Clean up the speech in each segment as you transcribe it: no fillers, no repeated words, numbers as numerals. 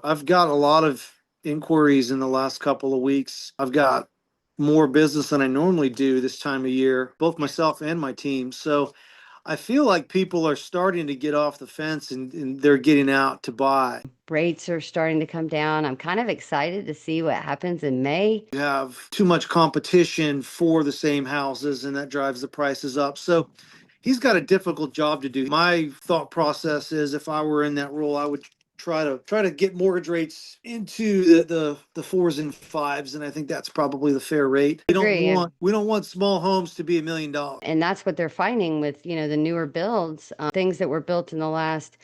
I've got a lot of inquiries in the last couple of weeks. I've got more business than I normally do this time of year, both myself and my team. So I feel like people are starting to get off the fence and they're getting out to buy. Rates are starting to come down. I'm kind of excited to see what happens in May. You have too much competition for the same houses, and that drives the prices up. So he's got a difficult job to do. My thought process is if I were in that role, I would try to get mortgage rates into the fours and fives, and I think that's probably the fair rate. We don't Agree. want we don't want small homes to be $1 million. And that's what they're finding with, the newer builds, things that were built in the last,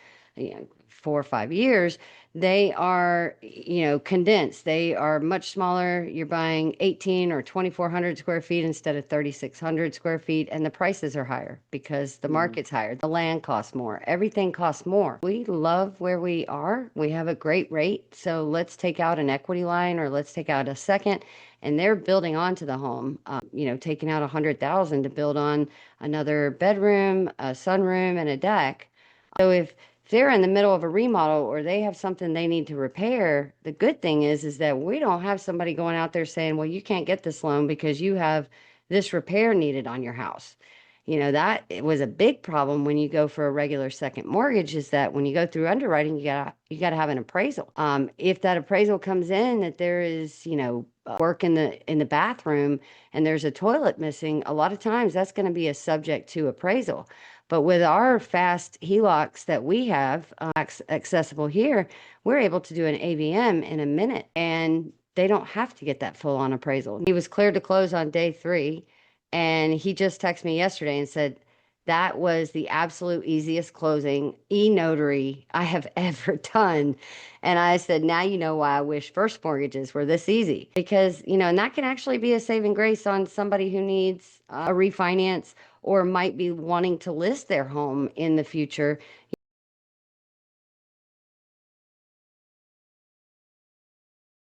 4 or 5 years. They are, condensed. They are much smaller. You're buying 18 or 2,400 square feet instead of 3,600 square feet, and the prices are higher because the Mhm. market's higher. The land costs more. Everything costs more. We love where we are. We have a great rate. So let's take out an equity line or let's take out a second, and they're building onto the home, taking out 100,000 to build on another bedroom, a sunroom, and a deck. So if they're in the middle of a remodel or they have something they need to repair, the good thing is that we don't have somebody going out there saying, well, you can't get this loan because you have this repair needed on your house. That it was a big problem when you go for a regular second mortgage, is that when you go through underwriting, you gotta have an appraisal. If that appraisal comes in that there is, work in the bathroom and there's a toilet missing, a lot of times that's going to be a subject to appraisal. But with our fast HELOCs that we have accessible here, we're able to do an AVM in a minute, and they don't have to get that full on appraisal. He was cleared to close on day 3, and he just texted me yesterday and said that was the absolute easiest closing eNotary I have ever done. And I said, now you know why I wish first mortgages were this easy. Because, and that can actually be a saving grace on somebody who needs a refinance or might be wanting to list their home in the future.